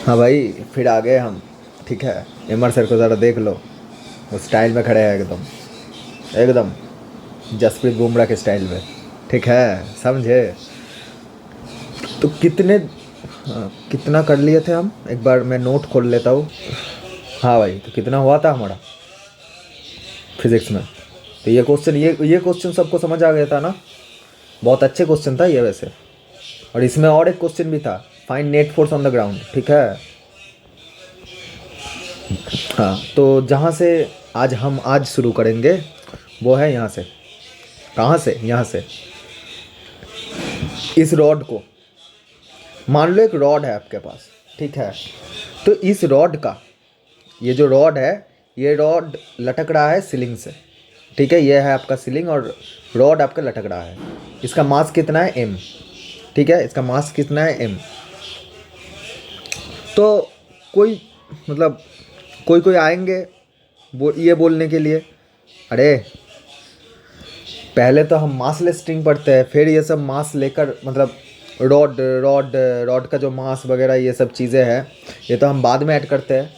हाँ भाई, फिर आ गए हम। ठीक है, इमर सर को ज़रा देख लो, वो स्टाइल में खड़े हैं एकदम, एकदम जसप्रीत बुमराह के स्टाइल में। ठीक है, समझे? तो कितने, हाँ, कितना कर लिए थे हम? एक बार मैं नोट खोल लेता हूँ। हाँ भाई, तो कितना हुआ था हमारा फिजिक्स में? तो ये क्वेश्चन, ये क्वेश्चन सबको समझ आ गया था ना? बहुत अच्छे क्वेश्चन था ये वैसे। और इसमें और एक क्वेश्चन भी था, find net force on the ground. ठीक है। हाँ, तो जहाँ से आज शुरू करेंगे वो है यहाँ से। कहाँ से? यहाँ से। इस रॉड को, मान लो एक रॉड है आपके पास। ठीक है, तो इस रॉड का, ये जो रॉड है, ये रॉड लटक रहा है सीलिंग से। ठीक है, ये है आपका सीलिंग और रॉड आपका लटक रहा है। इसका मास कितना है? एम। ठीक है, इसका मास कितना है? एम। तो कोई, मतलब कोई कोई आएंगे ये बोलने के लिए, अरे पहले तो हम मासलेस स्ट्रिंग पढ़ते हैं, फिर ये सब मास लेकर, मतलब रॉड रॉड रॉड का जो मास वगैरह ये सब चीज़ें हैं, ये तो हम बाद में ऐड करते हैं।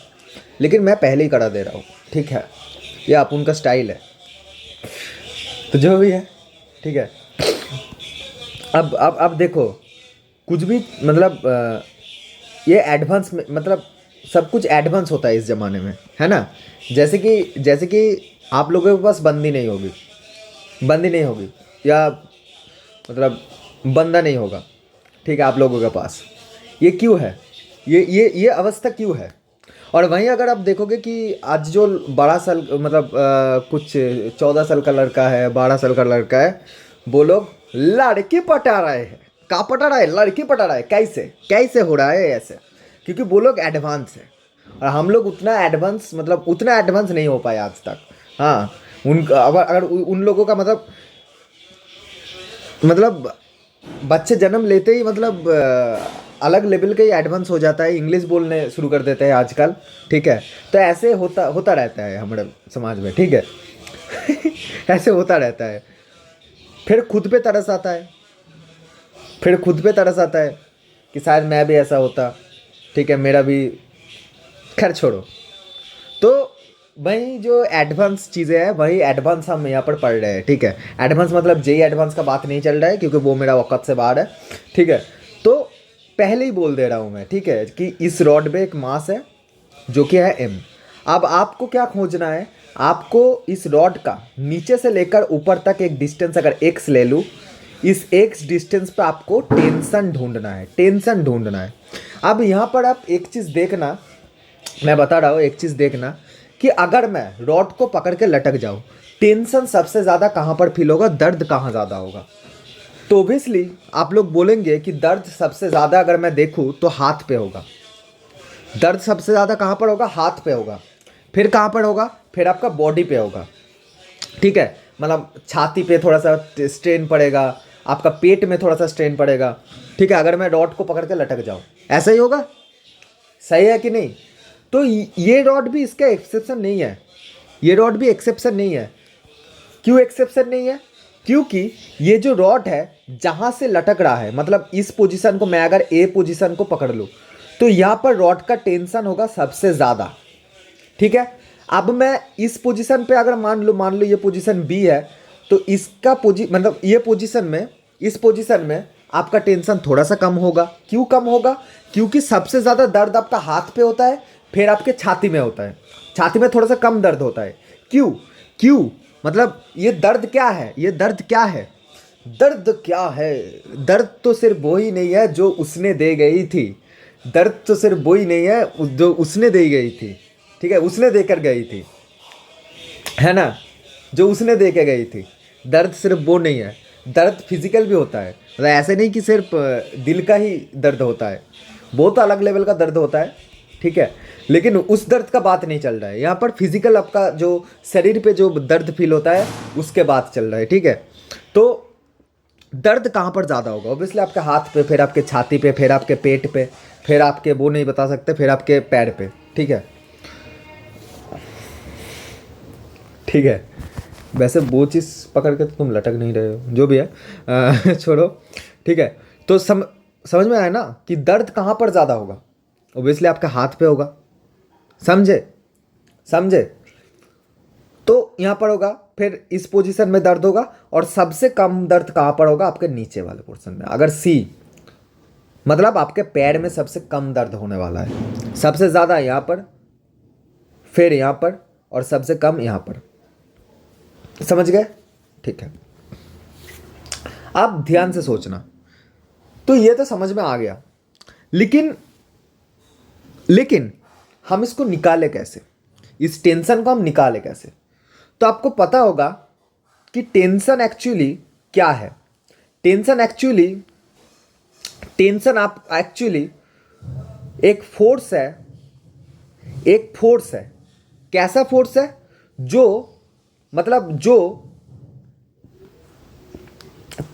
लेकिन मैं पहले ही करा दे रहा हूँ। ठीक है, ये आप उनका स्टाइल है, तो जो भी है। ठीक है, अब देखो, कुछ भी मतलब ये एडवांस में, मतलब सब कुछ एडवांस होता है इस ज़माने में, है ना? जैसे कि आप लोगों के पास बंदी नहीं होगी, बंदी नहीं होगी, या मतलब बंदा नहीं होगा। ठीक है, आप लोगों के पास ये क्यों है? ये अवस्था क्यों है? और वहीं अगर आप देखोगे कि आज जो 12 साल, मतलब कुछ 14 साल का लड़का है, 12 साल का लड़का है, वो लोग लड़की पटा रहे हैं। का पटा रहा है? लड़की पटा रहा है। कैसे कैसे हो रहा है ऐसे? क्योंकि वो लोग एडवांस है और हम लोग उतना एडवांस, मतलब उतना एडवांस नहीं हो पाए आज तक। हाँ, उनका अगर उन लोगों का मतलब बच्चे जन्म लेते ही, मतलब अलग लेवल का ही एडवांस हो जाता है, इंग्लिश बोलने शुरू कर देते हैं आजकल। ठीक है, तो ऐसे होता होता रहता है हमारे समाज में। ठीक है। ऐसे होता रहता है। फिर खुद पे तरस आता है, फिर खुद पे तरस आता है कि शायद मैं भी ऐसा होता। ठीक है, मेरा भी। खैर छोड़ो। तो वही जो एडवांस चीज़ें हैं, वही एडवांस हम यहाँ पर पढ़ रहे हैं। ठीक है, एडवांस मतलब जेई एडवांस का बात नहीं चल रहा है, क्योंकि वो मेरा औकात से बाहर है। ठीक है, तो पहले ही बोल दे रहा हूँ मैं, ठीक है, कि इस रॉड में एक मास है जो कि है एम। अब आपको क्या खोजना है? आपको इस रॉड का नीचे से लेकर ऊपर तक एक डिस्टेंस अगर एक्स ले लूँ, इस एक्स डिस्टेंस पे आपको टेंशन ढूंढना है, टेंशन ढूंढना है। अब यहाँ पर आप एक चीज़ देखना, मैं बता रहा हूँ, एक चीज़ देखना कि अगर मैं रॉड को पकड़ के लटक जाऊँ, टेंशन सबसे ज़्यादा कहाँ पर फील होगा, दर्द कहाँ ज़्यादा होगा? तो ओबियसली आप लोग बोलेंगे कि दर्द सबसे ज़्यादा अगर मैं देखूँ तो हाथ पे होगा। दर्द सबसे ज़्यादा कहाँ पर होगा? हाथ पे होगा। फिर कहाँ पर होगा? फिर आपका बॉडी पे होगा। ठीक है, मतलब छाती पे थोड़ा सा स्ट्रेन पड़ेगा, आपका पेट में थोड़ा सा स्ट्रेन पड़ेगा। ठीक है, अगर मैं रॉड को पकड़ के लटक जाऊँ, ऐसा ही होगा। सही है कि नहीं? तो ये रॉड भी इसका एक्सेप्शन नहीं है, ये रॉड भी एक्सेप्शन नहीं है। क्यों एक्सेप्शन नहीं है? क्योंकि ये जो रॉड है जहां से लटक रहा है, मतलब इस पोजीशन को मैं अगर ए पोजीशन को पकड़ लूँ, तो यहाँ पर रॉड का टेंशन होगा सबसे ज़्यादा। ठीक है, अब मैं इस पोजीशन पे अगर मान लो ये पोजीशन बी है, तो इसका मतलब ये पोजीशन में, इस पोजीशन में आपका टेंशन थोड़ा सा कम होगा। क्यों कम होगा? क्योंकि सबसे ज़्यादा दर्द आपका हाथ पे होता है, फिर आपके छाती में होता है। छाती में थोड़ा सा कम दर्द होता है। क्यों? क्यों? मतलब ये दर्द क्या है? ये दर्द क्या है? दर्द क्या है? दर्द तो सिर्फ वो ही नहीं है जो उसने दे गई थी। दर्द तो सिर्फ वो ही नहीं है जो उसने दे गई थी। ठीक है, उसने देकर गई थी, है ना? जो उसने दे के गई थी। दर्द सिर्फ वो नहीं है, दर्द फिजिकल भी होता है। मतलब ऐसे नहीं कि सिर्फ दिल का ही दर्द होता है, वो तो अलग लेवल का दर्द होता है। ठीक है, लेकिन उस दर्द का बात नहीं चल रहा है यहाँ पर। फिजिकल आपका जो शरीर पे जो दर्द फील होता है उसके बात चल रहा है। ठीक है, तो दर्द कहाँ पर ज़्यादा होगा? ऑब्वियसली आपके हाथ पे, फिर आपके छाती पे, फिर आपके पेट पे, फिर आपके, वो नहीं बता सकते, फिर आपके पैर पे। ठीक है, ठीक है। वैसे वो चीज़ पकड़ के तो तुम लटक नहीं रहे हो, जो भी है छोड़ो। ठीक है, तो समझ में आया ना कि दर्द कहाँ पर ज़्यादा होगा? ऑब्वियसली आपके हाथ पे होगा। समझे समझे? तो यहाँ पर होगा, फिर इस पोजीशन में दर्द होगा, और सबसे कम दर्द कहाँ पर होगा? आपके नीचे वाले पोर्शन में। अगर सी मतलब आपके पैर में सबसे कम दर्द होने वाला है, सबसे ज़्यादा यहाँ पर, फिर यहाँ पर, और सबसे कम यहाँ पर। समझ गए? ठीक है, आप ध्यान से सोचना। तो ये तो समझ में आ गया, लेकिन हम इसको निकाले कैसे? इस टेंशन को हम निकाले कैसे? तो आपको पता होगा कि टेंशन एक्चुअली क्या है। टेंशन आप एक्चुअली एक फोर्स है। कैसा फोर्स है? जो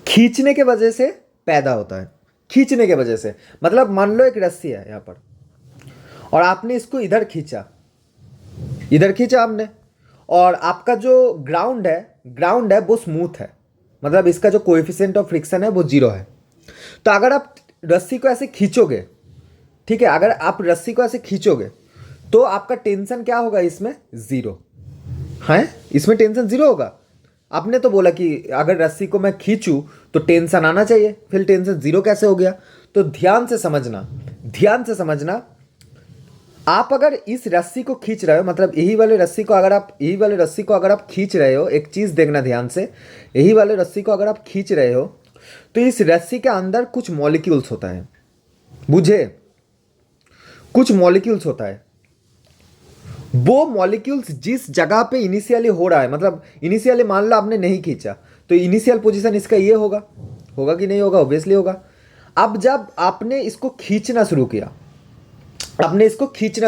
खींचने के वजह से पैदा होता है। खींचने के वजह से मतलब मान लो एक रस्सी है यहाँ पर, और आपने इसको इधर खींचा आपने, और आपका जो ग्राउंड है वो स्मूथ है, मतलब इसका जो कोएफिशिएंट ऑफ फ्रिक्शन है वो 0 है। तो अगर आप रस्सी को ऐसे खींचोगे, ठीक है, अगर आप रस्सी को ऐसे खींचोगे तो आपका टेंशन क्या होगा? इसमें 0 है, इसमें टेंशन 0 होगा। आपने तो बोला कि अगर रस्सी को मैं खींचूं तो टेंशन आना चाहिए, फिर टेंशन 0 कैसे हो गया? तो ध्यान से समझना। आप अगर इस रस्सी को खींच रहे हो, मतलब यही वाले रस्सी को अगर आप खींच रहे हो, एक चीज़ देखना ध्यान से, यही वाले रस्सी को अगर आप खींच रहे हो तो इस रस्सी के अंदर कुछ मॉलिक्यूल्स होता है, बुझे? कुछ मॉलिक्यूल्स होता है। वो मॉलिक्यूल्स जिस जगह पे इनिशियली हो रहा है, मतलब इनिशियली मान लो आपने नहीं खींचा, तो इनिशियल पोजीशन इसका ये होगा कि नहीं होगा? ऑब्वियसली होगा। अब जब आपने इसको खींचना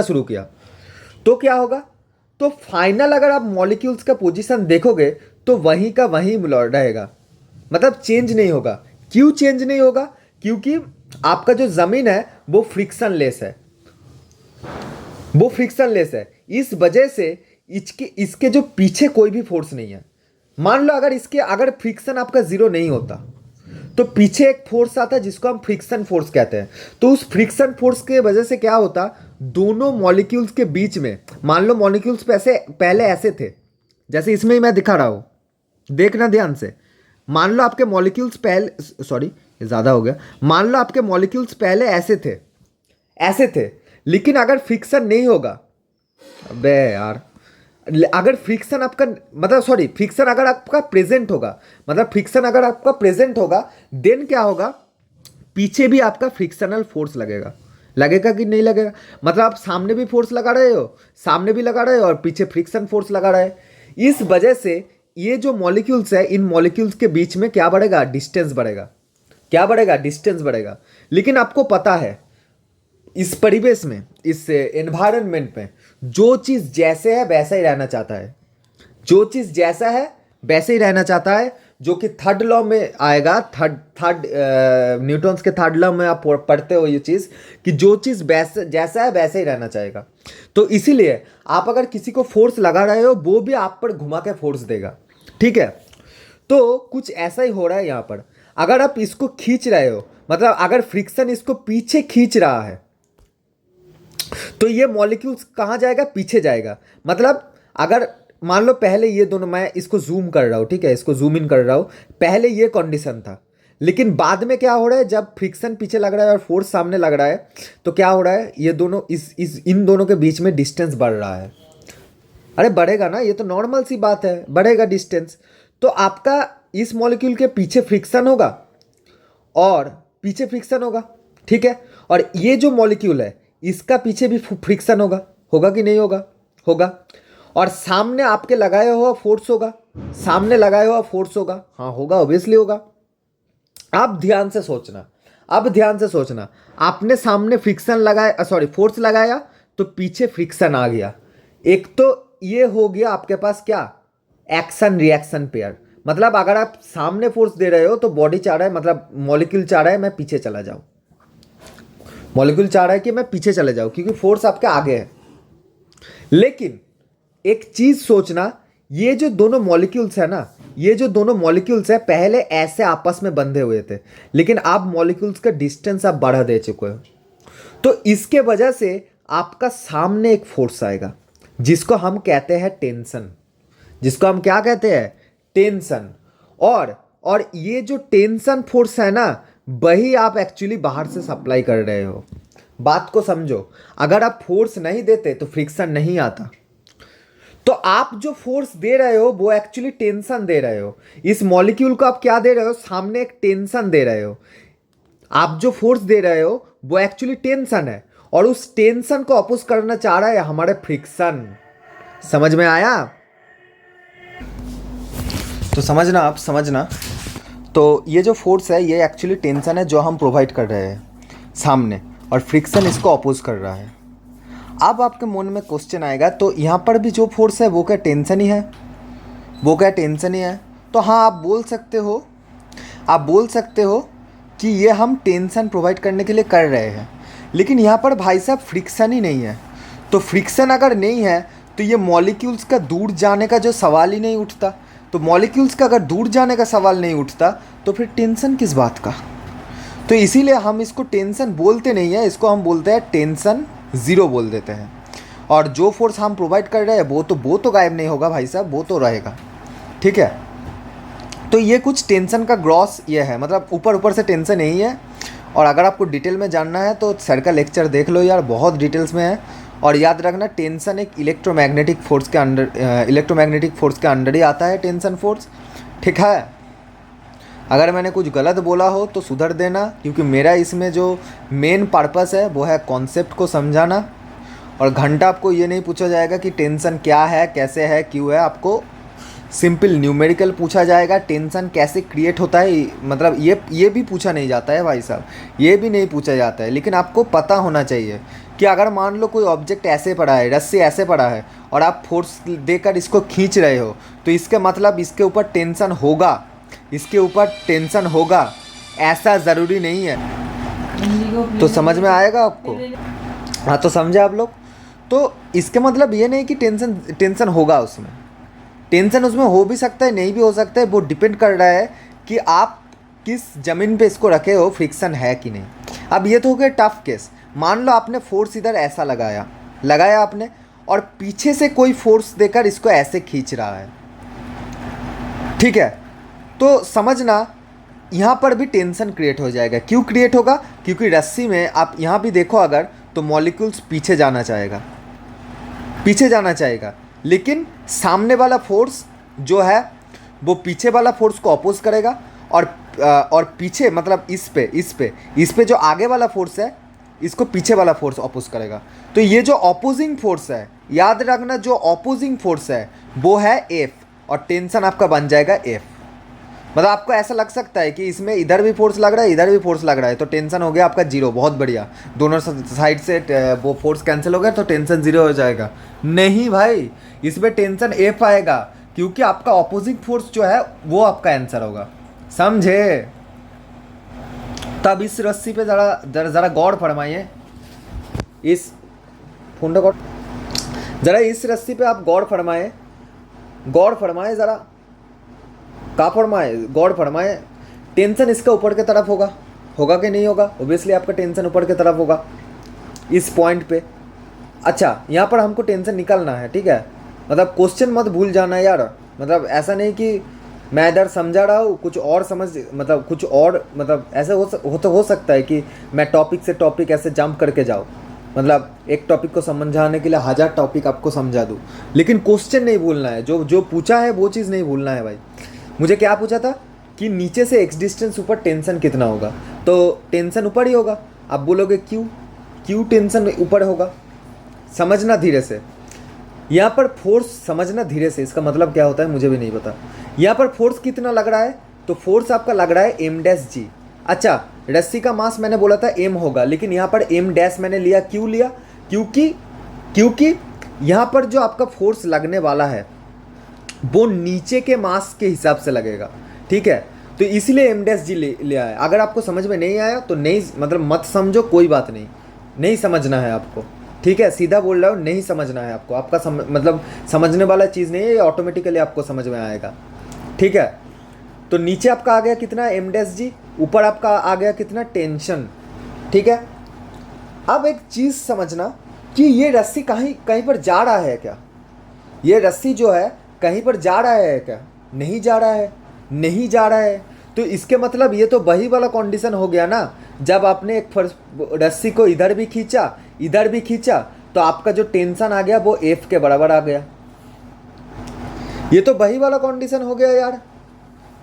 शुरू किया, तो क्या होगा? तो फाइनल अगर आप मॉलिक्यूल्स का पोजीशन देखोगे तो वहीं का वहीं रहेगा, मतलब चेंज नहीं होगा। क्यों चेंज नहीं होगा? क्योंकि आपका जो जमीन है वो फ्रिक्शनलेस है। इस वजह से इसके जो पीछे कोई भी फोर्स नहीं है। मान लो अगर फ्रिक्शन आपका 0 नहीं होता तो पीछे एक फोर्स आता है जिसको हम फ्रिक्शन फोर्स कहते हैं। तो उस फ्रिक्शन फोर्स के वजह से क्या होता? दोनों मॉलिक्यूल्स के बीच में, मान लो मॉलिक्यूल्स पहले ऐसे थे, जैसे इसमें ही मैं दिखा रहा हूं, देखना ध्यान से। मान लो आपके मॉलिक्यूल्स पहले ऐसे थे, लेकिन अगर फ्रिक्शन नहीं होगा, अबे यार, अगर फ्रिक्शन अगर आपका प्रेजेंट होगा, देन क्या होगा? पीछे भी आपका फ्रिक्शनल फोर्स लगेगा कि नहीं लगेगा? मतलब आप सामने भी फोर्स लगा रहे हो, और पीछे फ्रिक्शन फोर्स लगा रहे हैं। इस वजह से ये जो मॉलिक्यूल्स है, इन मॉलिक्यूल्स के बीच में क्या बढ़ेगा? डिस्टेंस बढ़ेगा। लेकिन आपको पता है, इस परिवेश में, इस एनवायरनमेंट में, जो चीज़ जैसे है वैसा ही रहना चाहता है, जो कि थर्ड लॉ में आएगा। न्यूटन्स के थर्ड लॉ में आप पढ़ते हो ये चीज़, कि जो चीज़ जैसा है वैसे ही रहना चाहेगा। तो इसीलिए आप अगर किसी को फोर्स लगा रहे हो, वो भी आप पर घुमा के फोर्स देगा, ठीक है? तो कुछ ऐसा ही हो रहा है यहाँ पर। अगर आप इसको खींच रहे हो, मतलब अगर फ्रिक्शन इसको पीछे खींच रहा है, तो ये मॉलिक्यूल्स कहाँ जाएगा? पीछे जाएगा। मतलब अगर मान लो पहले ये दोनों, मैं इसको जूम कर रहा हूँ, ठीक है, इसको जूम इन कर रहा हूँ, पहले ये कंडीशन था, लेकिन बाद में क्या हो रहा है? जब फ्रिक्शन पीछे लग रहा है और फोर्स सामने लग रहा है, तो क्या हो रहा है? ये दोनों इन दोनों के बीच में डिस्टेंस बढ़ रहा है। अरे बढ़ेगा ना, ये तो नॉर्मल सी बात है, बढ़ेगा डिस्टेंस। तो आपका इस मॉलिक्यूल के पीछे फ्रिक्शन होगा और पीछे फ्रिक्शन होगा, ठीक है? और ये जो मॉलिक्यूल है, इसका पीछे भी फ्रिक्शन होगा कि नहीं होगा। और सामने आपके लगाया हुआ फोर्स होगा, हाँ होगा, ऑब्वियसली होगा। अब ध्यान से सोचना, आपने सामने फोर्स लगाया तो पीछे फ्रिक्शन आ गया। एक तो ये हो गया आपके पास क्या? Action reaction pair. मतलब अगर आप सामने फोर्स दे रहे हो तो बॉडी चाह रहा है, मतलब मॉलिक्यूल चाह रहा है मैं पीछे चला जाऊं, क्योंकि फोर्स आपके आगे है। लेकिन एक चीज सोचना, ये जो दोनों मॉलिक्यूल्स है पहले ऐसे आपस में बंधे हुए थे, लेकिन आप मॉलिक्यूल्स का डिस्टेंस आप बढ़ा दे चुके हो। तो इसके वजह से आपका सामने एक फोर्स आएगा जिसको हम कहते हैं टेंशन, जिसको हम क्या कहते हैं, टेंशन। और ये जो टेंशन फोर्स है ना, वही आप एक्चुअली बाहर से सप्लाई कर रहे हो। बात को समझो, अगर आप फोर्स नहीं देते तो फ्रिक्शन नहीं आता। तो आप जो फोर्स दे रहे हो वो एक्चुअली टेंशन दे रहे हो। इस मॉलिक्यूल को आप क्या दे रहे हो, सामने एक टेंशन दे रहे हो। आप जो फोर्स दे रहे हो वो एक्चुअली टेंशन है, और उस टेंशन को अपोज करना चाह रहा है हमारे फ्रिक्शन। समझ में आया? तो समझना, आप समझना। तो ये जो फोर्स है ये एक्चुअली टेंशन है जो हम प्रोवाइड कर रहे हैं सामने, और फ्रिक्शन इसको अपोज कर रहा है। अब आपके मन में क्वेश्चन आएगा, तो यहाँ पर भी जो फोर्स है वो क्या टेंशन ही है? वो क्या टेंशन ही है? तो हाँ, आप बोल सकते हो कि ये हम टेंशन प्रोवाइड करने के लिए कर रहे हैं, लेकिन यहाँ पर भाई साहब फ्रिक्शन ही नहीं है। तो फ्रिक्शन अगर नहीं है तो ये मॉलिक्यूल्स का दूर जाने का जो सवाल ही नहीं उठता। तो मॉलिक्यूल्स का अगर दूर जाने का सवाल नहीं उठता तो फिर टेंशन किस बात का? तो इसीलिए हम इसको टेंशन बोलते नहीं है, इसको हम बोलते हैं टेंशन ज़ीरो बोल देते हैं। और जो फोर्स हम प्रोवाइड कर रहे हैं वो तो गायब नहीं होगा भाई साहब, वो तो रहेगा। ठीक है, तो ये कुछ टेंशन का ग्रॉस ये है, मतलब ऊपर ऊपर से टेंशन यही है। और अगर आपको डिटेल में जानना है तो सर का लेक्चर देख लो यार, बहुत डिटेल्स में है। और याद रखना, टेंशन एक इलेक्ट्रोमैग्नेटिक फोर्स के अंडर ही आता है, टेंशन फोर्स। ठीक है, अगर मैंने कुछ गलत बोला हो तो सुधर देना, क्योंकि मेरा इसमें जो मेन पर्पस है वो है कॉन्सेप्ट को समझाना। और घंटा आपको ये नहीं पूछा जाएगा कि टेंशन क्या है, कैसे है, क्यों है। आपको सिंपल न्यूमेरिकल पूछा जाएगा, टेंशन कैसे क्रिएट होता है, मतलब ये भी पूछा नहीं जाता है भाई साहब, ये भी नहीं पूछा जाता है। लेकिन आपको पता होना चाहिए कि अगर मान लो कोई ऑब्जेक्ट ऐसे पड़ा है, रस्सी ऐसे पड़ा है, और आप फोर्स देकर इसको खींच रहे हो, तो इसका मतलब इसके ऊपर टेंशन होगा, इसके ऊपर टेंशन होगा, ऐसा ज़रूरी नहीं है। तो समझ में आएगा आपको? हाँ, तो समझे आप लोग? तो इसके मतलब ये नहीं कि टेंशन होगा उसमें। टेंशन उसमें हो भी सकता है, नहीं भी हो सकता है, वो डिपेंड कर रहा है कि आप किस ज़मीन पे इसको रखे हो, फ्रिक्शन है कि नहीं। अब ये तो हो गया टफ केस। मान लो आपने फोर्स इधर ऐसा लगाया आपने, और पीछे से कोई फोर्स देकर इसको ऐसे खींच रहा है। ठीक है, तो समझना यहाँ पर भी टेंशन क्रिएट हो जाएगा। क्यों क्रिएट होगा? क्योंकि रस्सी में आप यहाँ भी देखो अगर, तो मॉलिक्यूल्स पीछे जाना चाहेगा, लेकिन सामने वाला फोर्स जो है वो पीछे वाला फोर्स को अपोज करेगा, और पीछे मतलब इस पे जो आगे वाला फोर्स है इसको पीछे वाला फोर्स अपोज करेगा। तो ये जो अपोजिंग फोर्स है, याद रखना, जो अपोजिंग फोर्स है वो है एफ, और टेंशन आपका बन जाएगा एफ। मतलब आपको ऐसा लग सकता है कि इसमें इधर भी फोर्स लग रहा है, इधर भी फोर्स लग रहा है, तो टेंशन हो गया आपका जीरो। बहुत बढ़िया, दोनों साइड से वो फोर्स कैंसिल हो गया तो टेंशन जीरो हो जाएगा। नहीं भाई, इसमें टेंशन एफ आएगा, क्योंकि आपका ऑपोजिट फोर्स जो है वो आपका आंसर होगा। समझे? तब इस रस्सी पे जरा गौर फरमाइए, इस फुंडा गौर, जरा इस रस्सी पे आप गौर फरमाए जरा, गौर फरमाए। टेंशन इसका ऊपर की तरफ होगा कि नहीं होगा? ऑब्वियसली आपका टेंशन ऊपर की तरफ होगा इस पॉइंट पे। अच्छा, यहाँ पर हमको टेंशन निकालना है, ठीक है? मतलब क्वेश्चन मत भूल जाना यार, मतलब ऐसा नहीं कि मैं इधर समझा रहा हूँ कुछ और मतलब ऐसे हो सकता है कि मैं टॉपिक से टॉपिक ऐसे जंप करके जाऊँ, मतलब एक टॉपिक को समझाने के लिए 1000 टॉपिक आपको समझा दूँ, लेकिन क्वेश्चन नहीं भूलना है। जो पूछा है वो चीज़ नहीं भूलना है भाई। मुझे क्या पूछा था कि नीचे से x डिस्टेंस ऊपर टेंशन कितना होगा, तो टेंशन ऊपर ही होगा। आप बोलोगे क्यों टेंशन ऊपर होगा? समझना धीरे से, यहाँ पर फोर्स समझना धीरे से, इसका मतलब क्या होता है मुझे भी नहीं पता। यहाँ पर फोर्स कितना लग रहा है, तो फोर्स आपका लग रहा है m'(g). अच्छा, रस्सी का मास मैंने बोला था m होगा, लेकिन यहाँ पर m' मैंने लिया, क्यों लिया? क्योंकि यहाँ पर जो आपका फोर्स लगने वाला है वो नीचे के मास के हिसाब से लगेगा, ठीक है? तो इसलिए m'(g) ले आया। अगर आपको समझ में नहीं आया तो नहीं, मतलब मत समझो, कोई बात नहीं समझना है आपको, ठीक है? सीधा बोल रहा हूँ, नहीं समझना है आपको, आपका मतलब समझने वाला चीज़ नहीं है, ये ऑटोमेटिकली आपको समझ में आएगा, ठीक है? तो नीचे आपका आ गया कितना m'(g), ऊपर आपका आ गया कितना टेंशन, ठीक है? अब एक चीज़ समझना कि ये रस्सी कहीं कहीं पर जा रहा है क्या? ये रस्सी जो है कहीं पर जा रहा है क्या? नहीं जा रहा है, नहीं जा रहा है। तो इसके मतलब ये तो वही वाला कंडीशन हो गया ना, जब आपने एक रस्सी को इधर भी खींचा, इधर भी खींचा, तो आपका जो टेंशन आ गया वो एफ के बराबर आ गया। ये तो वही वाला कंडीशन हो गया यार,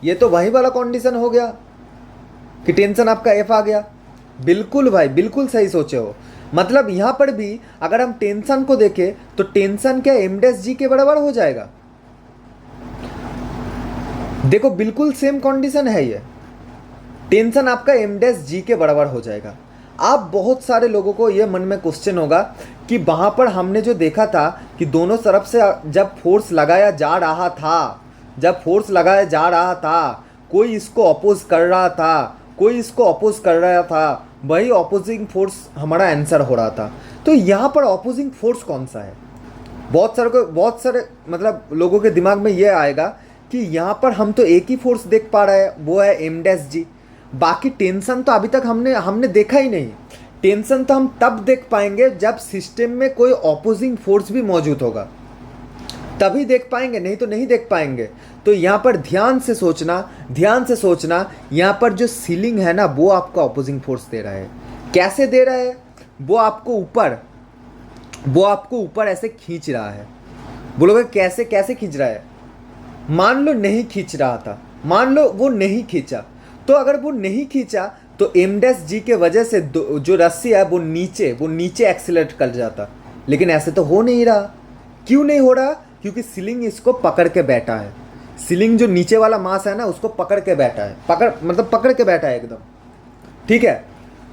ये तो वही वाला कंडीशन हो गया कि टेंशन आपका एफ आ गया। बिल्कुल भाई, बिल्कुल सही सोचे हो। मतलब यहाँ पर भी अगर हम टेंशन को देखें तो टेंशन क्या एम डैश जी के बराबर हो जाएगा। देखो बिल्कुल सेम कंडीशन है ये, टेंशन आपका एम डैश जी के बराबर हो जाएगा। अब बहुत सारे लोगों को ये मन में क्वेश्चन होगा कि वहाँ पर हमने जो देखा था कि दोनों तरफ से जब फोर्स लगाया जा रहा था, जब फोर्स लगाया जा रहा था, कोई इसको अपोज कर रहा था, कोई इसको अपोज कर रहा था, वही ऑपोजिंग फोर्स हमारा आंसर हो रहा था। तो यहाँ पर ऑपोजिंग फोर्स कौन सा है? बहुत सारे मतलब लोगों के दिमाग में ये आएगा कि यहाँ पर हम तो एक ही फोर्स देख पा रहे हैं, वो है एम डैश जी। बाकी टेंशन तो अभी तक हमने देखा ही नहीं। टेंशन तो हम तब देख पाएंगे जब सिस्टम में कोई ऑपोजिंग फोर्स भी मौजूद होगा, तभी देख पाएंगे, नहीं तो नहीं देख पाएंगे। तो यहाँ पर ध्यान से सोचना, यहाँ पर जो सीलिंग है ना वो आपका ऑपोजिंग फोर्स दे रहा है। कैसे दे रहा है? वो आपको ऊपर ऐसे खींच रहा है। बोलोगे कैसे कैसे खींच रहा है? मान लो नहीं खींच रहा था, मान लो वो नहीं खींचा, तो अगर वो नहीं खींचा तो एम डैश जी के वजह से जो रस्सी है वो नीचे एक्सीलरेट कर जाता। लेकिन ऐसे तो हो नहीं रहा। क्यों नहीं हो रहा? क्योंकि सीलिंग इसको पकड़ के बैठा है। सीलिंग जो नीचे वाला मास है ना उसको पकड़ के बैठा है, पकड़ के बैठा है एकदम, ठीक है।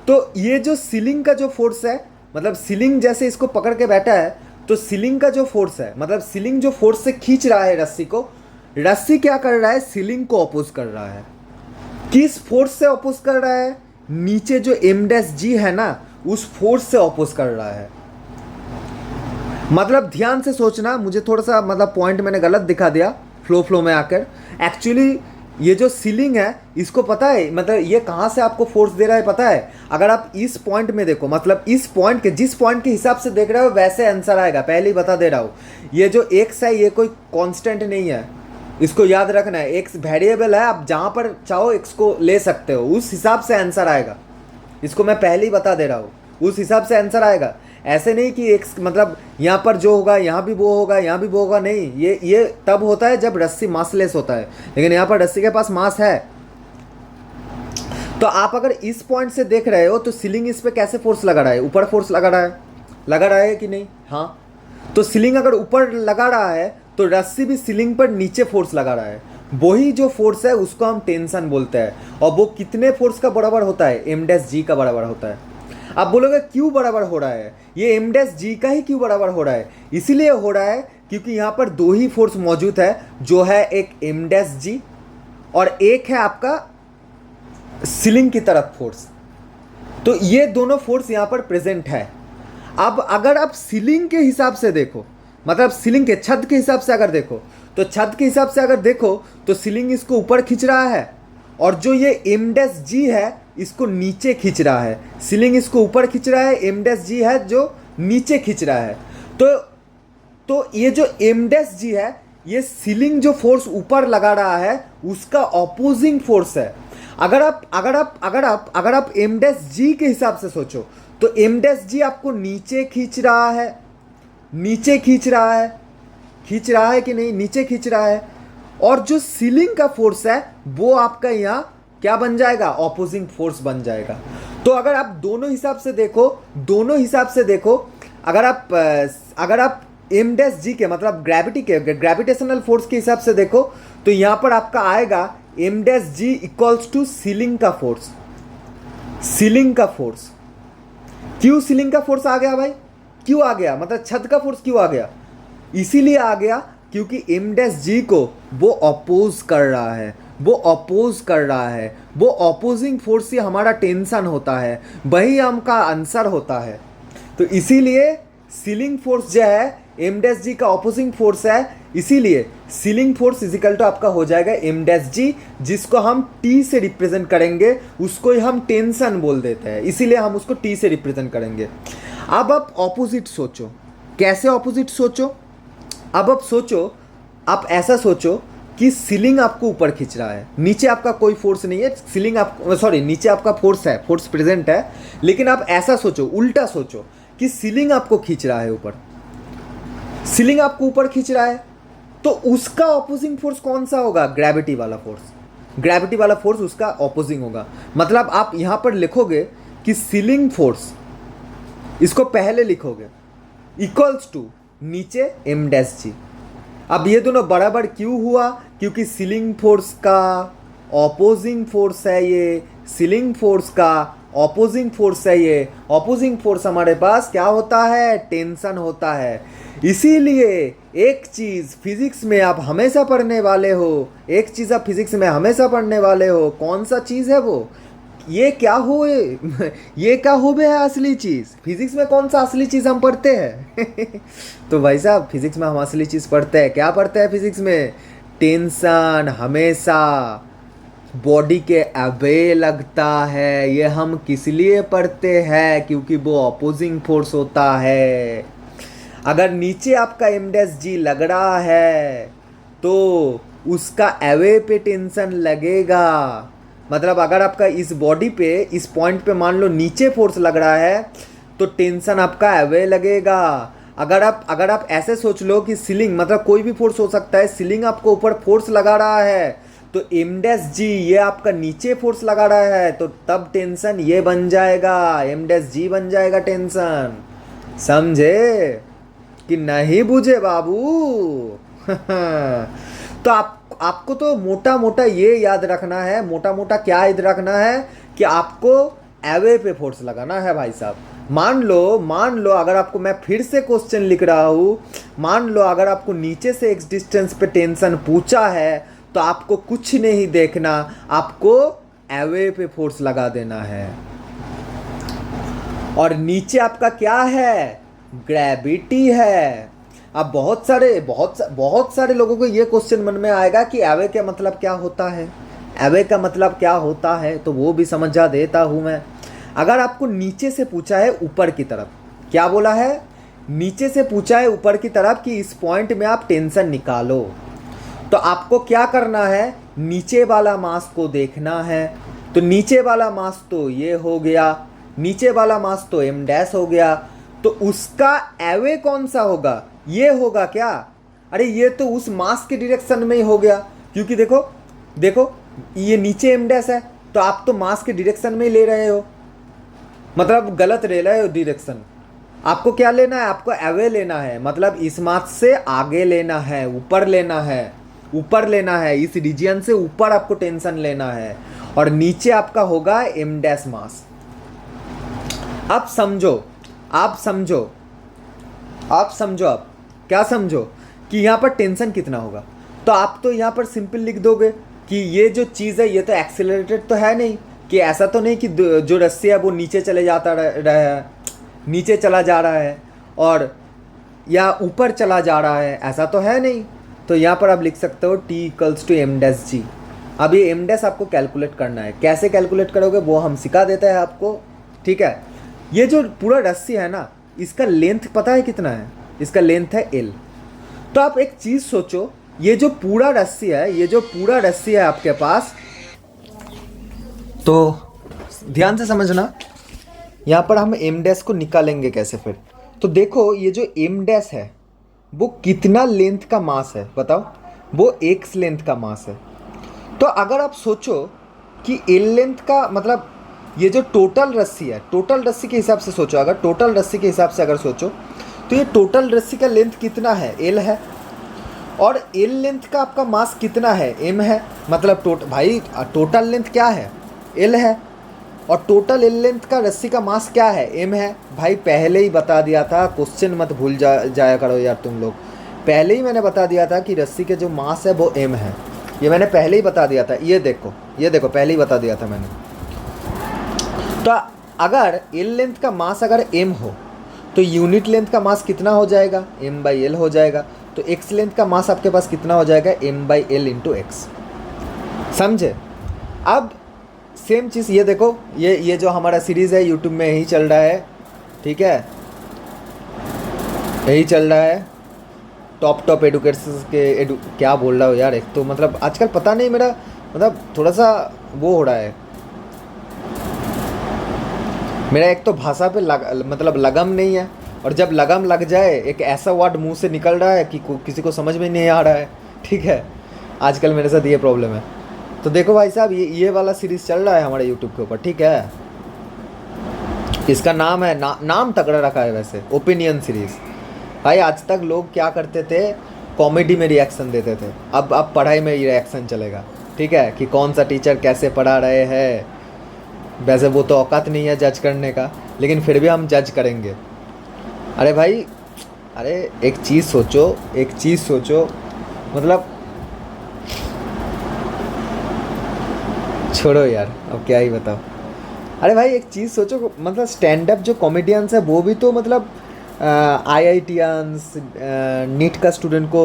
तो ये जो सीलिंग का जो फोर्स है, मतलब सीलिंग जैसे इसको पकड़ के बैठा है, तो सीलिंग का जो फोर्स है, मतलब सीलिंग जो फोर्स से खींच रहा है रस्सी को, रस्सी क्या कर रहा है? सीलिंग को अपोज कर रहा है। किस फोर्स से अपोज कर रहा है? नीचे जो एम डैश जी है ना उस फोर्स से अपोज कर रहा है। मतलब ध्यान से सोचना, मुझे थोड़ा सा मतलब पॉइंट मैंने गलत दिखा दिया फ्लो में आकर। एक्चुअली ये जो सीलिंग है इसको पता है, मतलब ये कहाँ से आपको फोर्स दे रहा है पता है? अगर आप इस पॉइंट में देखो, मतलब इस पॉइंट के जिस पॉइंट के हिसाब से देख रहे हो वैसे आंसर आएगा, पहले ही बता दे रहा हूँ। ये जो एक्स है ये कोई कांस्टेंट नहीं है, इसको याद रखना है। एक्स वेरिएबल है, आप जहाँ पर चाहो एक्स को ले सकते हो, उस हिसाब से आंसर आएगा। इसको मैं पहले ही बता दे रहा हूँ, उस हिसाब से आंसर आएगा। ऐसे नहीं कि एक्स मतलब यहाँ पर जो होगा यहाँ भी वो होगा, यहाँ भी वो होगा, नहीं। ये तब होता है जब रस्सी मासलेस होता है, लेकिन यहाँ पर रस्सी के पास मास है। तो आप अगर इस पॉइंट से देख रहे हो तो सीलिंग इस पे कैसे फोर्स लगा रहा है? ऊपर फोर्स लगा रहा है कि नहीं? हाँ। तो सीलिंग अगर ऊपर लगा रहा है तो रस्सी भी सीलिंग पर नीचे फोर्स लगा रहा है। वही जो फोर्स है उसको हम टेंशन बोलते हैं। और वो कितने फोर्स का बराबर होता है? एम डैश जी का बराबर होता है। आप बोलोगे क्यों बराबर हो रहा है? ये एम डैश जी का ही क्यों बराबर हो रहा है? इसीलिए हो रहा है क्योंकि यहाँ पर दो ही फोर्स मौजूद है, जो है एक एम डैश जी और एक है आपका सीलिंग की तरफ फोर्स। तो ये दोनों फोर्स यहाँ पर प्रेजेंट है। अब अगर आप सीलिंग के हिसाब से देखो, मतलब सीलिंग के छत के हिसाब से अगर देखो, तो छत के हिसाब से अगर देखो तो सीलिंग इसको ऊपर खींच रहा है और जो ये एम डैश जी है इसको नीचे खींच रहा है। सीलिंग इसको ऊपर खींच रहा है, एम डैश जी है जो नीचे खींच रहा है। तो ये जो एम डैश जी है ये सीलिंग जो फोर्स ऊपर लगा रहा है उसका ऑपोजिंग फोर्स है। अगर आप एम डैश जी के हिसाब से सोचो तो एम डैश जी आपको नीचे खींच रहा है, खींच रहा है कि नहीं? नीचे खींच रहा है। और जो सीलिंग का फोर्स है वो आपका यहाँ क्या बन जाएगा? ऑपोजिंग फोर्स बन जाएगा। तो अगर आप दोनों हिसाब से देखो, अगर आप एम डैश जी के मतलब ग्रेविटेशनल फोर्स के हिसाब से देखो तो यहाँ पर आपका आएगा m dash g equals to ceiling का फोर्स। क्यों सीलिंग का फोर्स आ गया भाई? क्यों आ गया? मतलब छत का फोर्स क्यों आ गया? इसीलिए आ गया क्योंकि एम डैश जी को वो अपोज कर रहा है, वो अपोजिंग फोर्स से हमारा टेंशन होता है, वही हमका आंसर होता है। तो इसीलिए सीलिंग फोर्स जो है एम डैश जी का ऑपोजिंग फोर्स है, इसीलिए सीलिंग फोर्स इजिकल टू आपका हो जाएगा एम डैश जी, जिसको हम टी से रिप्रेजेंट करेंगे, उसको ही हम टेंशन बोल देते हैं, इसीलिए हम उसको टी से रिप्रेजेंट करेंगे। अब आप ऑपोजिट सोचो, कैसे ऑपोजिट सोचो? अब आप सोचो, आप ऐसा सोचो कि सीलिंग आपको ऊपर खींच रहा है, नीचे आपका कोई फोर्स नहीं है, सीलिंग आप सॉरी नीचे आपका फोर्स है, फोर्स प्रेजेंट है, लेकिन आप ऐसा सोचो, उल्टा सोचो कि सीलिंग आपको खींच रहा है ऊपर, सीलिंग आपको ऊपर खींच रहा है, तो उसका ऑपोजिंग फोर्स कौन सा होगा? ग्रेविटी वाला फोर्स। ग्रेविटी वाला फोर्स उसका ऑपोजिंग होगा। मतलब आप यहां पर लिखोगे कि सीलिंग फोर्स, इसको पहले लिखोगे इक्वल्स टू नीचे एम डैश जी। अब ये दोनों बराबर क्यों हुआ? क्योंकि सीलिंग फोर्स का ऑपोजिंग फोर्स है ये, सीलिंग फोर्स का ऑपोजिंग फोर्स है ये। ऑपोजिंग फोर्स हमारे पास क्या होता है? टेंशन होता है। इसीलिए एक चीज़ फिजिक्स में आप हमेशा पढ़ने वाले हो, एक चीज़ आप फिजिक्स में हमेशा पढ़ने वाले हो, कौन सा चीज़ है वो? ये क्या हो ये क्या हो बे है असली चीज़? फिजिक्स में कौन सा असली चीज़ हम पढ़ते हैं? तो भाई साहब फिजिक्स में हम असली चीज़ पढ़ते हैं। क्या पढ़ते हैं फिजिक्स में? टेंशन हमेशा बॉडी के अवे लगता है। ये हम किस लिए पढ़ते हैं? क्योंकि वो ऑपोजिंग फोर्स होता है। अगर नीचे आपका एम डैश जी लग रहा है तो उसका अवे पे टेंशन लगेगा। मतलब अगर आपका इस बॉडी पे, इस पॉइंट पे मान लो नीचे फोर्स लग रहा है तो टेंशन आपका अवे लगेगा। अगर आप ऐसे सोच लो कि सीलिंग, मतलब कोई भी फोर्स हो सकता है, सीलिंग आपको ऊपर फोर्स लगा रहा है तो एम डैश जी ये आपका नीचे फोर्स लगा रहा है, तो तब टेंशन ये बन जाएगा, एम डैश जी बन जाएगा टेंशन। समझे कि नहीं बुझे बाबू? तो आपको तो मोटा मोटा ये याद रखना है, मोटा मोटा क्या याद रखना है कि आपको एवे पे फोर्स लगाना है भाई साहब। मान लो अगर आपको, मैं फिर से क्वेश्चन लिख रहा हूँ, मान लो अगर आपको नीचे से एक्स डिस्टेंस पे टेंशन पूछा है तो आपको कुछ नहीं देखना, आपको एवे पे फोर्स लगा देना है। और नीचे आपका क्या है? ग्रेविटी है। अब बहुत सारे लोगों को ये क्वेश्चन मन में आएगा कि एवे का मतलब क्या होता है, एवे का मतलब क्या होता है, तो वो भी समझा देता हूँ मैं। अगर आपको नीचे से पूछा है ऊपर की तरफ, क्या बोला है? नीचे से पूछा है ऊपर की तरफ कि इस पॉइंट में आप टेंशन निकालो, तो आपको क्या करना है? नीचे वाला मास को देखना है। तो नीचे वाला मास तो ये हो गया, नीचे वाला मास तो एम डैश हो गया, तो उसका एवे कौन सा होगा? ये होगा क्या? अरे ये तो उस मास के डायरेक्शन में ही हो गया, क्योंकि देखो ये नीचे एम डैश है, तो आप तो मास के डायरेक्शन में ही ले रहे हो, मतलब गलत ले रहे हो डायरेक्शन। आपको क्या लेना है? आपको एवे लेना है, मतलब इस मास से आगे लेना है, ऊपर लेना है, ऊपर लेना है, इस रीजन से ऊपर आपको टेंशन लेना है, और नीचे आपका होगा एम डैश मास। अब समझो, आप क्या समझो कि यहाँ पर टेंशन कितना होगा? तो आप तो यहाँ पर सिंपल लिख दोगे कि ये जो चीज़ है ये तो एक्सेलरेटेड तो है नहीं, कि ऐसा तो नहीं कि जो रस्सी है वो नीचे चले जाता रहा है, नीचे चला जा रहा है और या ऊपर चला जा रहा है, ऐसा तो है नहीं। तो यहाँ पर आप लिख सकते हो T equals to M dash G. अब ये एम डैश आपको कैलकुलेट करना है, कैसे कैलकुलेट करोगे वो हम सिखा देते हैं आपको, ठीक है। ये जो पूरा रस्सी है ना, इसका लेंथ पता है कितना है? इसका लेंथ है एल। तो आप एक चीज़ सोचो, ये जो पूरा रस्सी है आपके पास, तो ध्यान से समझना, यहाँ पर हम एम डैश को निकालेंगे कैसे फिर। तो देखो ये जो एम डैश है वो कितना लेंथ का मास है बताओ? वो एक्स लेंथ का मास है। तो अगर आप सोचो कि एल लेंथ का मतलब ये जो टोटल रस्सी है, टोटल रस्सी के हिसाब से सोचो, अगर टोटल रस्सी के हिसाब से अगर सोचो तो ये टोटल रस्सी का लेंथ कितना है? एल है। और एल लेंथ का आपका मास कितना है? एम है। मतलब भाई टोटल लेंथ क्या है? एल है। और टोटल एल लेंथ का रस्सी का मास क्या है? एम है। भाई पहले ही बता दिया था, क्वेश्चन मत भूल जाया करो यार तुम लोग। पहले ही मैंने बता दिया था कि रस्सी के जो मास है वो एम है, ये मैंने पहले ही बता दिया था। ये देखो पहले ही बता दिया था मैंने। तो अगर एल लेंथ का मास अगर एम हो तो यूनिट लेंथ का मास कितना हो जाएगा, m/l हो जाएगा। तो x लेंथ का मास आपके पास कितना हो जाएगा, m/l इंटू एक्स। समझे? अब सेम चीज़ ये देखो, ये जो हमारा सीरीज़ है यूट्यूब में यही चल रहा है, ठीक है, यही चल रहा है। टॉप एडुकेटर्स के क्या बोल रहा हो यार, एक तो मतलब आजकल पता नहीं मेरा मतलब थोड़ा सा वो हो रहा है मेरा, एक तो भाषा पे मतलब लगम नहीं है, और जब लगम लग जाए एक ऐसा वर्ड मुंह से निकल रहा है कि किसी को समझ में नहीं आ रहा है, ठीक है। आजकल मेरे साथ ये प्रॉब्लम है। तो देखो भाई साहब, ये वाला सीरीज़ चल रहा है हमारे यूट्यूब के ऊपर, ठीक है। इसका नाम है नाम तगड़ा रखा है वैसे, ओपिनियन सीरीज़। भाई आज तक लोग क्या करते थे, कॉमेडी में रिएक्शन देते थे, अब पढ़ाई में रिएक्शन चलेगा, ठीक है, कि कौन सा टीचर कैसे पढ़ा रहे हैं। वैसे वो तो औकात नहीं है जज करने का, लेकिन फिर भी हम जज करेंगे। अरे भाई, अरे एक चीज़ सोचो, मतलब छोड़ो यार, अब क्या ही बताओ। अरे भाई एक चीज़ सोचो, मतलब स्टैंड अप जो कॉमेडियंस है वो भी तो मतलब IITians नीट का स्टूडेंट को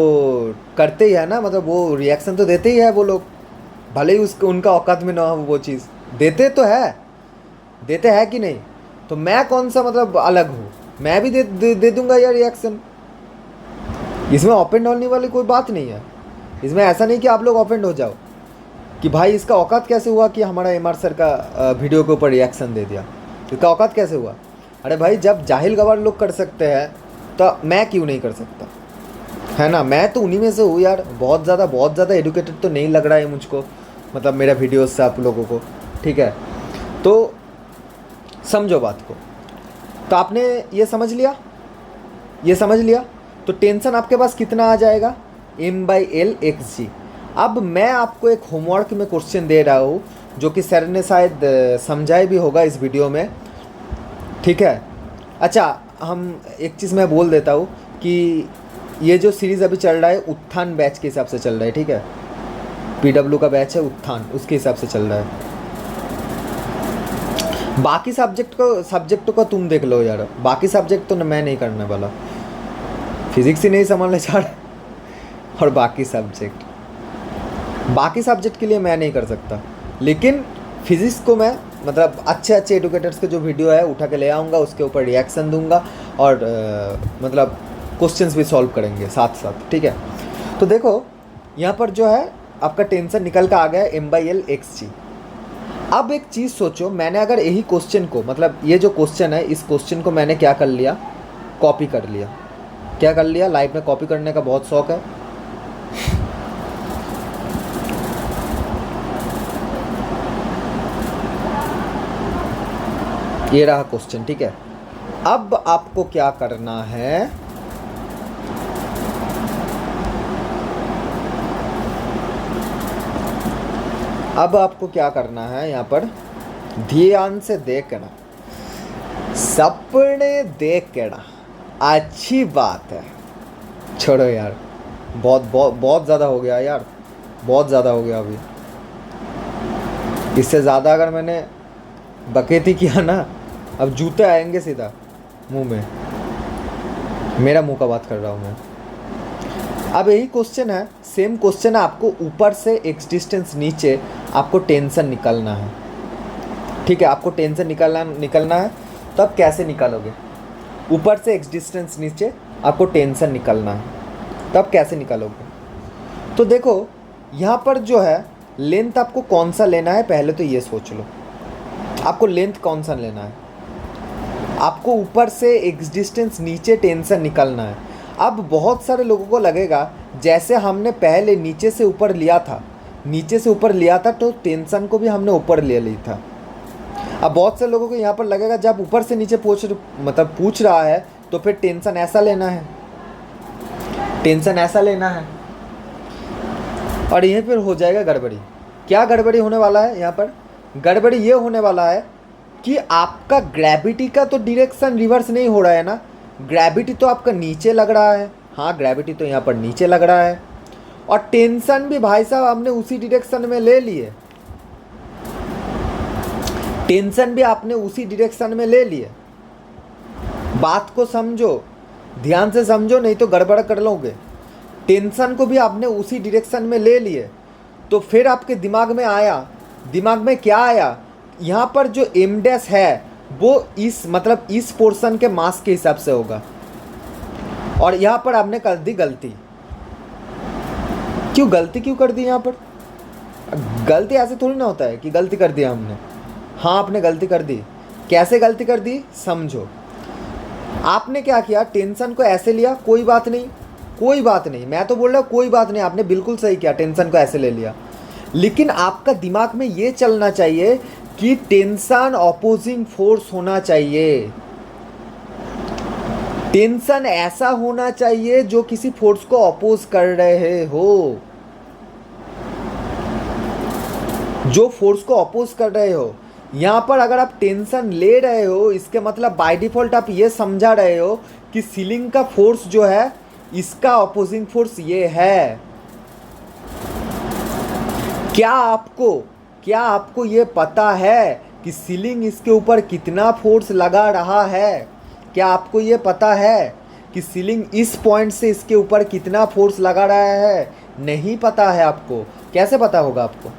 करते ही है ना, मतलब वो रिएक्शन तो देते ही है वो लोग, भले ही उसको उनका औकात में ना हो, वो चीज़ देते हैं कि नहीं। तो मैं कौन सा मतलब अलग हूँ, मैं भी दे दूंगा यार रिएक्शन। इसमें ऑफेंड होने वाली कोई बात नहीं है। इसमें ऐसा नहीं कि आप लोग ऑफेंड हो जाओ कि भाई इसका औकात कैसे हुआ कि हमारा MR सर का वीडियो के ऊपर रिएक्शन दे दिया, इसका औकात कैसे हुआ। अरे भाई जब जाहिल गवार लोग कर सकते हैं तो मैं क्यों नहीं कर सकता, है ना। मैं तो उन्हीं में से हूँ यार, बहुत ज़्यादा एडुकेटेड तो नहीं लग रहा है मुझको, मतलब मेरा वीडियो से आप लोगों को, ठीक है। तो समझो बात को। तो आपने ये समझ लिया, तो टेंशन आपके पास कितना आ जाएगा, m/l xg। अब मैं आपको एक होमवर्क में क्वेश्चन दे रहा हूँ, जो कि सर ने शायद समझाया भी होगा इस वीडियो में, ठीक है। अच्छा, हम एक चीज़ मैं बोल देता हूँ कि ये जो सीरीज़ अभी चल रहा है उत्थान बैच के हिसाब से चल रहा है, ठीक है। PW का बैच है उत्थान, उसके हिसाब से चल रहा है। बाकी सब्जेक्ट को तुम देख लो यार, बाकी सब्जेक्ट तो मैं नहीं करने वाला, फिजिक्स ही नहीं संभालने जा रहा, और बाकी सब्जेक्ट के लिए मैं नहीं कर सकता। लेकिन फिजिक्स को मैं मतलब अच्छे एडुकेटर्स के जो वीडियो है उठा के ले आऊँगा, उसके ऊपर रिएक्शन दूंगा, और मतलब क्वेश्चंस भी सॉल्व करेंगे साथ साथ, ठीक है। तो देखो यहाँ पर जो है आपका टेंशन निकल कर आ गया m/l xg। अब एक चीज़ सोचो, मैंने अगर यही क्वेश्चन को, मतलब ये जो क्वेश्चन है, इस क्वेश्चन को मैंने क्या कर लिया, कॉपी कर लिया। क्या कर लिया, लाइफ में कॉपी करने का बहुत शौक है। ये रहा क्वेश्चन, ठीक है। अब आपको क्या करना है, यहाँ पर ध्यान से देखना, सपने देखना, अच्छी बात है। छोड़ो यार, बहुत ज़्यादा हो गया यार, बहुत ज़्यादा हो गया। अभी इससे ज़्यादा अगर मैंने बकेती किया ना, अब जूते आएंगे सीधा मुंह में। मेरा मुंह का बात कर रहा हूँ मैं। अब यही क्वेश्चन है, सेम क्वेश्चन है, आपको ऊपर से x डिस्टेंस नीचे आपको टेंशन निकालना है, ठीक है। आपको टेंशन निकालना है, तो आप कैसे निकालोगे, ऊपर से x डिस्टेंस नीचे आपको टेंशन निकालना है, तो आप कैसे निकालोगे। तो देखो यहाँ पर जो है लेंथ आपको कौन सा लेना है, पहले तो ये सोच लो, आपको लेंथ कौन सा लेना है। आपको ऊपर से x डिस्टेंस नीचे टेंशन निकालना है। अब बहुत सारे लोगों को लगेगा जैसे हमने पहले नीचे से ऊपर लिया था, तो टेंशन को भी हमने ऊपर ले ली था। अब बहुत से लोगों को यहाँ पर लगेगा जब ऊपर से नीचे पूछ रहा है तो फिर टेंशन ऐसा लेना है, और यहीं फिर हो जाएगा गड़बड़ी। क्या गड़बड़ी होने वाला है यहाँ पर, गड़बड़ी ये होने वाला है कि आपका ग्रेविटी का तो डायरेक्शन रिवर्स नहीं हो रहा है ना, ग्रेविटी तो आपका नीचे लग रहा है। हाँ, ग्रेविटी तो यहाँ पर नीचे लग रहा है, और टेंशन भी भाई साहब हमने उसी डायरेक्शन में ले लिए, बात को समझो, ध्यान से समझो, नहीं तो गड़बड़ कर लोगे। टेंशन को भी आपने उसी डायरेक्शन में ले लिए, तो फिर आपके दिमाग में आया, दिमाग में क्या आया, यहाँ पर जो एम डैश है वो इस मतलब इस पोर्शन के मास के हिसाब से होगा, और यहाँ पर आपने कर दी गलती। क्यों गलती क्यों कर दी? यहाँ पर गलती ऐसे थोड़ी ना होता है कि गलती कर दिया हमने। हाँ, आपने गलती कर दी। कैसे गलती कर दी समझो। आपने क्या किया, टेंशन को ऐसे लिया, कोई बात नहीं, कोई बात नहीं, मैं तो बोल रहा हूँ कोई बात नहीं, आपने बिल्कुल सही किया, टेंशन को ऐसे ले लिया। लेकिन आपका दिमाग में ये चलना चाहिए कि टेंशन ऑपोजिंग फोर्स होना चाहिए। टेंशन ऐसा होना चाहिए जो किसी फोर्स को अपोज कर रहे हो, जो फोर्स को अपोज कर रहे हो। यहाँ पर अगर आप टेंशन ले रहे हो, इसके मतलब बाय डिफॉल्ट आप ये समझा रहे हो कि सीलिंग का फोर्स जो है इसका अपोजिंग फोर्स ये है। क्या आपको ये पता है कि सीलिंग इसके ऊपर कितना फोर्स लगा रहा है? क्या आपको ये पता है कि सीलिंग इस पॉइंट से इसके ऊपर कितना फोर्स लगा रहा है? नहीं पता है आपको। कैसे पता होगा आपको?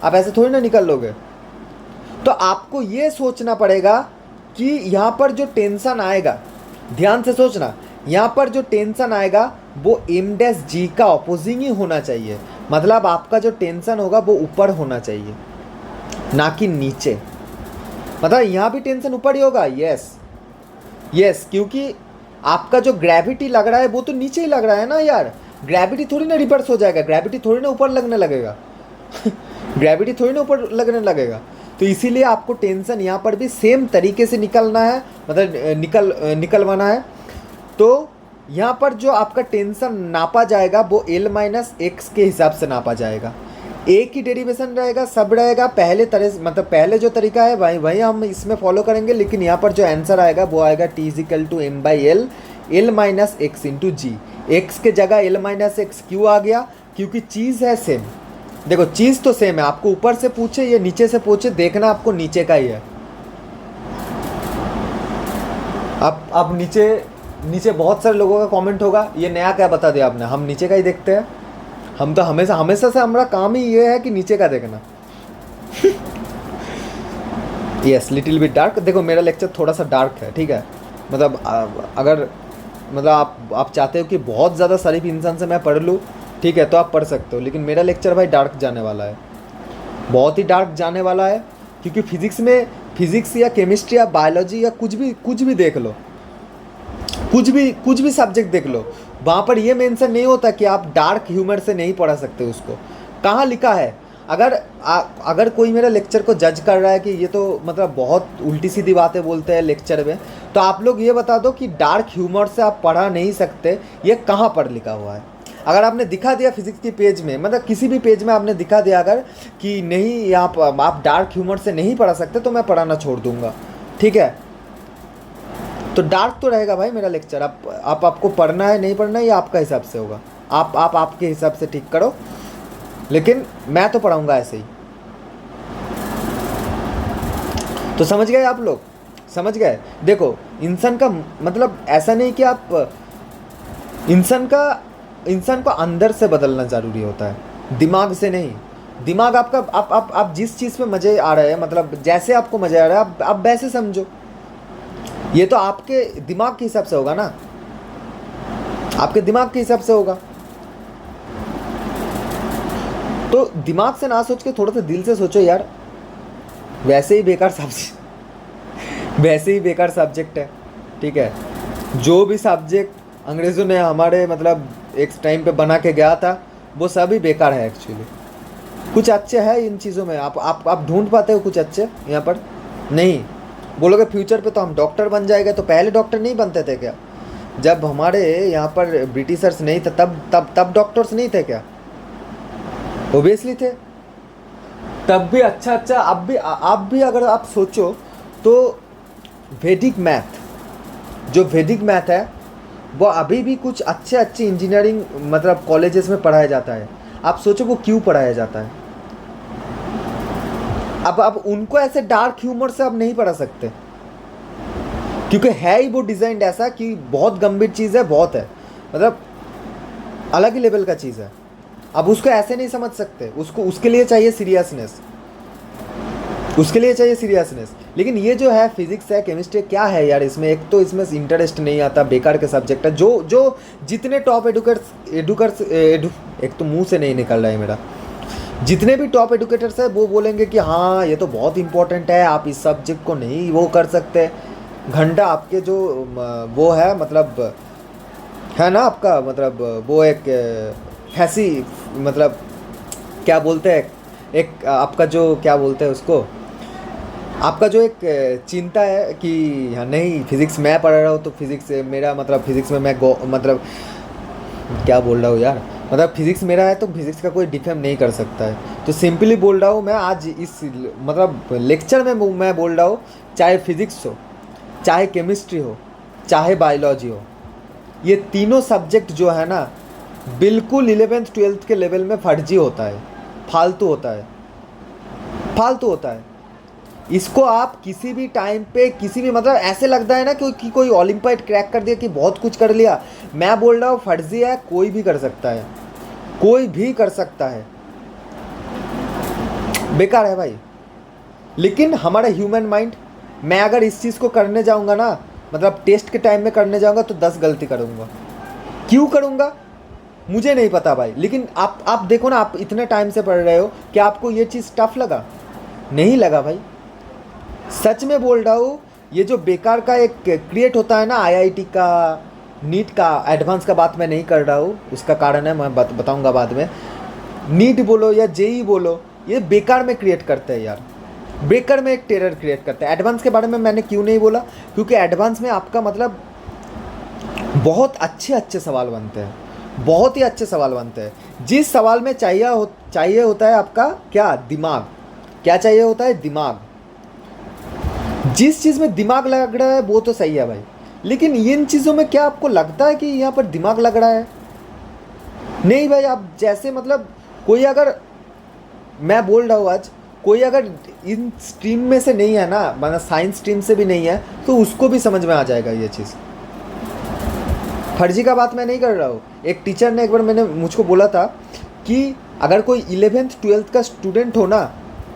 आप ऐसे थोड़ी ना निकल लोगे। तो आपको ये सोचना पड़ेगा कि यहाँ पर जो टेंशन आएगा, ध्यान से सोचना, यहाँ पर जो टेंशन आएगा वो एम डैश जी का अपोजिंग ही होना चाहिए। मतलब आपका जो टेंशन होगा वो ऊपर होना चाहिए, ना कि नीचे। मतलब यहाँ भी टेंशन ऊपर ही होगा। यस, क्योंकि आपका जो ग्रेविटी लग रहा है वो तो नीचे ही लग रहा है ना यार। ग्रेविटी थोड़ी ना रिवर्स हो जाएगा, ग्रेविटी थोड़ी ना ऊपर लगने लगेगा ग्रेविटी थोड़ी ना ऊपर लगने लगेगा। तो इसीलिए आपको टेंशन यहाँ पर भी सेम तरीके से निकलना है, मतलब निकलवाना है। तो यहाँ पर जो आपका टेंशन नापा जाएगा वो L माइनस एक्स के हिसाब से नापा जाएगा। एक ही डेरिवेशन रहेगा, सब रहेगा पहले तरह, मतलब पहले जो तरीका है वही हम इसमें फॉलो करेंगे। लेकिन यहाँ पर जो आंसर आएगा वो आएगा T = m/L L minus X into G. X के जगह L माइनस एक्स क्यों आ गया? क्योंकि चीज़ है सेम। देखो चीज़ तो सेम है, आपको ऊपर से पूछे या नीचे से पूछे, देखना आपको नीचे का ही है। अब नीचे बहुत सारे लोगों का कमेंट होगा, ये नया क्या बता दिया आपने, हम नीचे का ही देखते हैं। हम तो हमेशा से हमारा काम ही ये है कि नीचे का देखना यस, लिटिल बिट डार्क। देखो मेरा लेक्चर थोड़ा सा डार्क है, ठीक है। मतलब अगर मतलब आप चाहते हो कि बहुत ज़्यादा शरीफ इंसान से मैं पढ़ लूँ, ठीक है, तो आप पढ़ सकते हो। लेकिन मेरा लेक्चर भाई डार्क जाने वाला है, बहुत ही डार्क जाने वाला है। क्योंकि फिज़िक्स या केमिस्ट्री या बायोलॉजी या कुछ भी देख लो, कुछ भी सब्जेक्ट देख लो, वहाँ पर ये मेंशन नहीं होता कि आप डार्क ह्यूमर से नहीं पढ़ा सकते उसको। कहाँ लिखा है? अगर कोई मेरा लेक्चर को जज कर रहा है कि ये तो मतलब बहुत उल्टी सीधी बातें बोलते हैं लेक्चर में, तो आप लोग ये बता दो कि डार्क ह्यूमर से आप पढ़ा नहीं सकते, ये कहाँ पर लिखा हुआ है? अगर आपने दिखा दिया फिजिक्स के पेज में, मतलब किसी भी पेज में आपने दिखा दिया अगर कि नहीं यहाँ पर आप डार्क ह्यूमर से नहीं पढ़ा सकते, तो मैं पढ़ाना छोड़ दूँगा, ठीक है। तो डार्क तो रहेगा भाई मेरा लेक्चर। आपको पढ़ना है नहीं पढ़ना है ये आपका हिसाब से होगा, आप आपके हिसाब से ठीक करो, लेकिन मैं तो पढ़ाऊँगा ऐसे ही। तो समझ गए आप लोग? समझ गए? देखो इंसान का मतलब ऐसा नहीं कि आप इंसान को अंदर से बदलना ज़रूरी होता है, दिमाग से नहीं। दिमाग आपका आप जिस चीज़ पे मज़े आ रहे हैं, मतलब जैसे आपको मज़ा आ रहा है आप वैसे समझो। ये तो आपके दिमाग के हिसाब से होगा ना, आपके दिमाग के हिसाब से होगा। तो दिमाग से ना सोच के थोड़ा सा दिल से सोचो यार। वैसे ही बेकार सब्जेक्ट है, ठीक है। जो भी सब्जेक्ट अंग्रेज़ों ने हमारे मतलब एक टाइम पे बना के गया था वो सभी बेकार है एक्चुअली। कुछ अच्छे है इन चीज़ों में, आप ढूंढ पाते हो कुछ अच्छे यहाँ पर? नहीं। बोलोगे फ्यूचर पे तो हम डॉक्टर बन जाएंगे, तो पहले डॉक्टर नहीं बनते थे क्या? जब हमारे यहाँ पर ब्रिटिशर्स नहीं थे तब डॉक्टर्स नहीं थे क्या? ओबियसली थे। तब भी अच्छा अब भी अगर आप सोचो तो वैदिक मैथ है वो अभी भी कुछ अच्छे इंजीनियरिंग मतलब कॉलेजेस में पढ़ाया जाता है। आप सोचो वो क्यों पढ़ाया जाता है? अब उनको ऐसे डार्क ह्यूमर से आप नहीं पढ़ा सकते, क्योंकि है ही वो डिज़ाइन ऐसा कि बहुत गंभीर चीज़ है, बहुत है, मतलब अलग ही लेवल का चीज़ है। अब उसको ऐसे नहीं समझ सकते, उसको उसके लिए चाहिए सीरियसनेस, उसके लिए चाहिए सीरियसनेस। लेकिन ये जो है फिजिक्स है, केमिस्ट्री, क्या है यार इसमें, एक तो इसमें इंटरेस्ट नहीं आता, बेकार के सब्जेक्ट है। जो जितने टॉप एक तो मुंह से नहीं निकल रहा है मेरा, जितने भी टॉप एडुकेटर्स है वो बोलेंगे कि हाँ ये तो बहुत इंपॉर्टेंट है, आप इस सब्जेक्ट को नहीं वो कर सकते। घंटा आपके जो वो है, मतलब है ना आपका, मतलब वो एक ऐसी, मतलब क्या बोलते हैं, एक आपका जो क्या बोलते हैं उसको, आपका जो एक चिंता है कि हाँ नहीं फिज़िक्स मैं पढ़ रहा हूँ तो फिज़िक्स मेरा, मतलब फिज़िक्स में मैं मतलब क्या बोल रहा हूँ यार, मतलब फिज़िक्स मेरा है तो फिज़िक्स का कोई डिफेम नहीं कर सकता है। तो सिंपली बोल रहा हूँ मैं आज इस मतलब लेक्चर में मैं बोल रहा हूँ, चाहे फिज़िक्स हो, चाहे केमिस्ट्री हो, चाहे बायोलॉजी हो, ये तीनों सब्जेक्ट जो है ना बिल्कुल 11th-12th के लेवल में फर्जी होता है, फालतू होता है, फालतू होता है। इसको आप किसी भी टाइम पे किसी भी, मतलब ऐसे लगता है ना कि कोई ओलंपियाड क्रैक कर दिया, कि बहुत कुछ कर लिया। मैं बोल रहा हूँ फर्जी है, कोई भी कर सकता है, कोई भी कर सकता है, बेकार है भाई। लेकिन हमारा ह्यूमन माइंड, मैं अगर इस चीज़ को करने जाऊँगा ना, मतलब टेस्ट के टाइम में करने जाऊँगा तो 10 गलती करूँगा। क्यों करूँगा मुझे नहीं पता भाई। लेकिन आप देखो ना, आप इतने टाइम से पढ़ रहे हो, क्या आपको ये चीज़ टफ लगा? नहीं लगा भाई, सच में बोल रहा हूँ। ये जो बेकार का एक क्रिएट होता है ना, आईआईटी का, नीट का, एडवांस का बात मैं नहीं कर रहा हूँ, उसका कारण है मैं बताऊँगा बाद में। नीट बोलो या जेई बोलो, ये बेकार में क्रिएट करते हैं यार, बेकार में एक टेरर क्रिएट करते हैं। एडवांस के बारे में मैंने क्यों नहीं बोला, क्योंकि एडवांस में आपका मतलब बहुत अच्छे अच्छे सवाल बनते हैं, बहुत ही अच्छे सवाल बनते हैं। जिस सवाल में चाहिए होता है आपका क्या, दिमाग। क्या चाहिए होता है? दिमाग। जिस चीज़ में दिमाग लग रहा है वो तो सही है भाई, लेकिन इन चीज़ों में क्या आपको लगता है कि यहाँ पर दिमाग लग रहा है? नहीं भाई। आप जैसे मतलब कोई अगर, मैं बोल रहा हूँ आज, कोई अगर इन स्ट्रीम में से नहीं है ना, मतलब साइंस स्ट्रीम से भी नहीं है, तो उसको भी समझ में आ जाएगा ये चीज़। फर्जी का बात मैं नहीं कर रहा हूँ। एक टीचर ने एक बार मुझको बोला था कि अगर कोई 11th-12th का स्टूडेंट हो ना,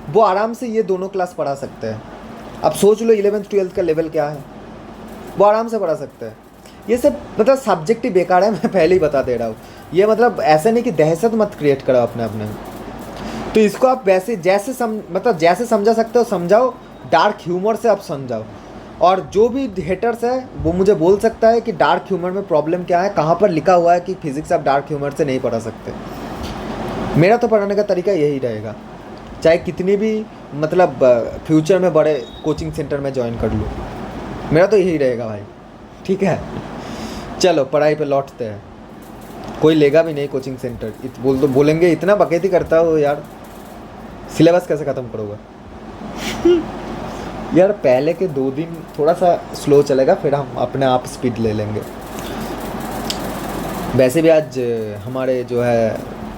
वो आराम से ये दोनों क्लास पढ़ा सकते हैं। अब सोच लो 11th-12th का लेवल क्या है, वो आराम से पढ़ा सकते हैं। ये सब मतलब सब्जेक्ट ही बेकार है, मैं पहले ही बता दे रहा हूँ। ये मतलब ऐसा नहीं कि दहशत मत क्रिएट करो अपने में। तो इसको आप वैसे मतलब जैसे समझा सकते हो समझाओ, डार्क ह्यूमर से आप समझाओ। और जो भी हेटर्स है वो मुझे बोल सकता है कि डार्क ह्यूमर में प्रॉब्लम क्या है, कहाँ पर लिखा हुआ है कि फिज़िक्स आप डार्क ह्यूमर से नहीं पढ़ा सकते। मेरा तो पढ़ाने का तरीका यही रहेगा, चाहे कितनी भी मतलब फ्यूचर में बड़े कोचिंग सेंटर में ज्वाइन कर लूँ, मेरा तो यही रहेगा भाई। ठीक है, चलो पढ़ाई पे लौटते हैं। कोई लेगा भी नहीं कोचिंग सेंटर, बोलेंगे इतना बकैती करता हो यार, सिलेबस कैसे ख़त्म करोगे? यार पहले के 2 दिन थोड़ा सा स्लो चलेगा, फिर हम अपने आप स्पीड ले लेंगे। वैसे भी आज हमारे जो है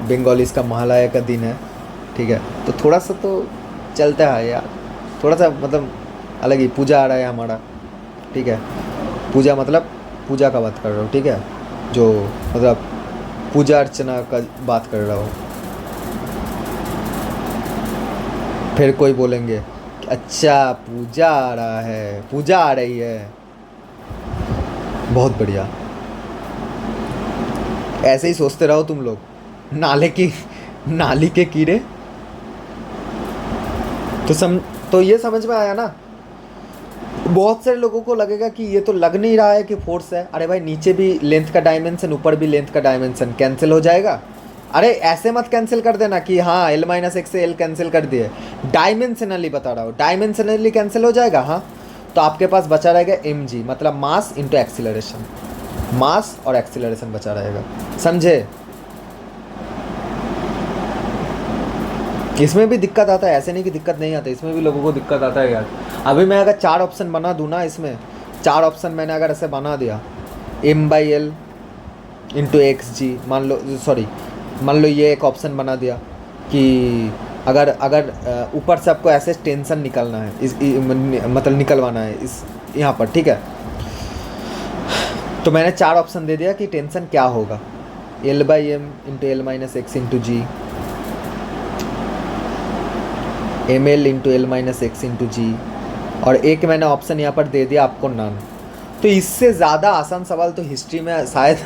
बंगालीज का महालया का दिन है, ठीक है, तो थोड़ा सा तो चलता है यार, थोड़ा सा मतलब अलग ही। पूजा आ रहा है हमारा, ठीक है, पूजा मतलब पूजा का बात कर रहा हूँ, ठीक है, जो मतलब पूजा अर्चना का बात कर रहा हूँ। फिर कोई बोलेंगे अच्छा पूजा आ रहा है, पूजा आ रही है, बहुत बढ़िया। ऐसे ही सोचते रहो तुम लोग, नाली के कीड़े। तो ये समझ में आया ना। बहुत सारे लोगों को लगेगा कि ये तो लग नहीं रहा है कि फोर्स है। अरे भाई नीचे भी लेंथ का डायमेंशन, ऊपर भी लेंथ का डायमेंशन, कैंसिल हो जाएगा। अरे ऐसे मत कैंसिल कर देना कि हाँ L-1 से L कैंसिल कर दिए, डायमेंशनली बता रहा हूँ, डायमेंशनली कैंसिल हो जाएगा। हाँ, तो आपके पास बचा रहेगा mg, मतलब मास इंटू एक्सीलरेशन, मास और एक्सीलरेशन बचा रहेगा, समझे? इसमें भी दिक्कत आता है, ऐसे नहीं कि दिक्कत नहीं आता, इसमें भी लोगों को दिक्कत आता है यार। अभी मैं अगर 4 ऑप्शन बना दूँ ना, इसमें 4 ऑप्शन मैंने अगर ऐसे बना दिया, m/l इंटू एक्स, मान लो ये एक ऑप्शन बना दिया कि अगर ऊपर से आपको ऐसे टेंशन निकालना है, मतलब निकलवाना है इस यहाँ पर, ठीक है, तो मैंने 4 ऑप्शन दे दिया कि टेंशन क्या होगा, L/m into L minus X into G, ml into L minus X into G, और एक मैंने ऑप्शन यहाँ पर दे दिया आपको नन। तो इससे ज़्यादा आसान सवाल तो हिस्ट्री में शायद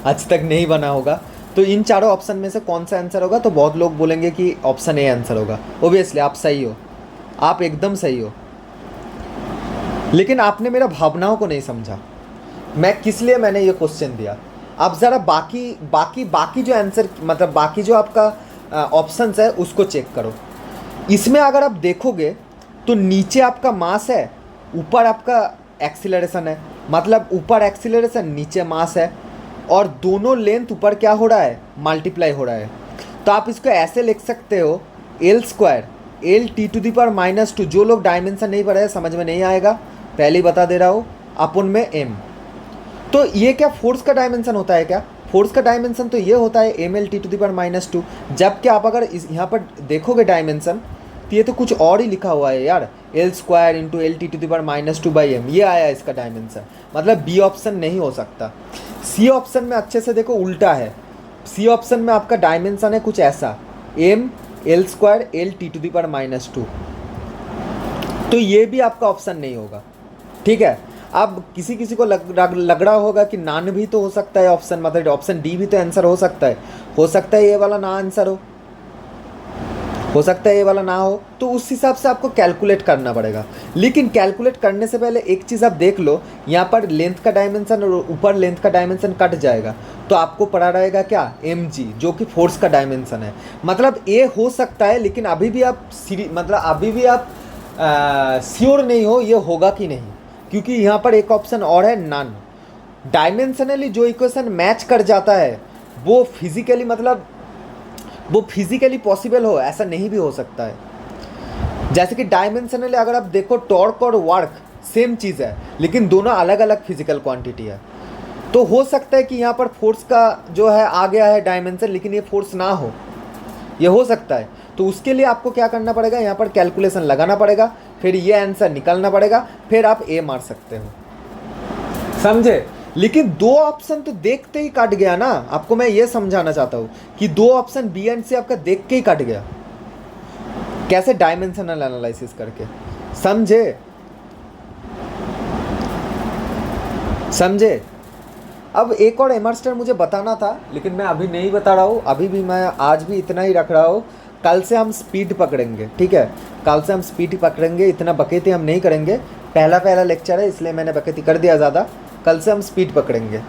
आज तक नहीं बना होगा। तो इन चारों ऑप्शन में से कौन सा आंसर होगा, तो बहुत लोग बोलेंगे कि ऑप्शन ए आंसर होगा। ओबियसली आप सही हो, आप एकदम सही हो, लेकिन आपने मेरा भावनाओं को नहीं समझा। मैं किस लिए मैंने ये क्वेश्चन दिया, आप ज़रा बाकी बाकी बाकी जो आंसर, मतलब बाकी जो आपका ऑप्शंस है उसको चेक करो। इसमें अगर आप देखोगे तो नीचे आपका मास है, ऊपर आपका एक्सीलरेशन है, मतलब ऊपर एक्सीलरेशन नीचे मास है, और दोनों लेंथ ऊपर क्या हो रहा है, मल्टीप्लाई हो रहा है। तो आप इसको ऐसे लिख सकते हो L² Lt⁻²। जो लोग डायमेंशन नहीं पढ़े समझ में नहीं आएगा, पहले ही बता दे रहा हूँ, अपन में m। तो ये क्या फोर्स का डायमेंशन होता है क्या, फोर्स का डायमेंशन तो ये होता है mLt⁻²। जबकि आप अगर इस यहाँ पर देखोगे डायमेंशन, तो ये तो कुछ और ही लिखा हुआ है यार, L² इंटू Lt⁻²/m, ये आया इसका डायमेंशन, मतलब बी ऑप्शन नहीं हो सकता। सी ऑप्शन में अच्छे से देखो उल्टा है, सी ऑप्शन में आपका डायमेंशन है कुछ ऐसा, m L² Lt⁻²। तो ये भी आपका ऑप्शन नहीं होगा, ठीक है। अब किसी किसी को लग रहा होगा कि नान भी तो हो सकता है ऑप्शन, मतलब ऑप्शन डी भी तो आंसर हो सकता है ये वाला ना आंसर हो सकता है ये वाला ना हो। तो उस हिसाब से आपको कैलकुलेट करना पड़ेगा। लेकिन कैलकुलेट करने से पहले एक चीज़ आप देख लो, यहाँ पर लेंथ का डायमेंशन और ऊपर लेंथ का डायमेंशन कट जाएगा, तो आपको पड़ा रहेगा क्या, mg, जो कि फोर्स का डायमेंशन है। मतलब ए हो सकता है, लेकिन अभी भी आप श्योर नहीं हो ये होगा कि नहीं, क्योंकि यहाँ पर एक ऑप्शन और है नन। डायमेंशनली जो इक्वेशन मैच कर जाता है वो फिजिकली पॉसिबल हो, ऐसा नहीं भी हो सकता है। जैसे कि डायमेंशनली अगर आप देखो, टॉर्क और वर्क सेम चीज़ है, लेकिन दोनों अलग अलग फिजिकल क्वांटिटी है। तो हो सकता है कि यहाँ पर फोर्स का जो है आ गया है डायमेंशन, लेकिन ये फोर्स ना हो, ये हो सकता है। तो उसके लिए आपको क्या करना पड़ेगा, यहाँ पर कैलकुलेशन लगाना पड़ेगा, फिर ये आंसर निकालना पड़ेगा, फिर आप ए मार सकते हो, समझे। लेकिन दो ऑप्शन तो देखते ही कट गया ना, आपको मैं ये समझाना चाहता हूँ कि दो ऑप्शन बी एंड सी आपका देख के ही कट गया, कैसे डायमेंशनल एनालिसिस करके, समझे। अब एक और एमर्स्टर मुझे बताना था, लेकिन मैं अभी नहीं बता रहा हूँ, अभी भी मैं आज भी इतना ही रख रहा हूँ। कल से हम स्पीड पकड़ेंगे, ठीक है, कल से हम स्पीड पकड़ेंगे, इतना बकेती हम नहीं करेंगे। पहला लेक्चर है इसलिए मैंने बकेती कर दिया ज़्यादा, कल से हम स्पीड पकड़ेंगे।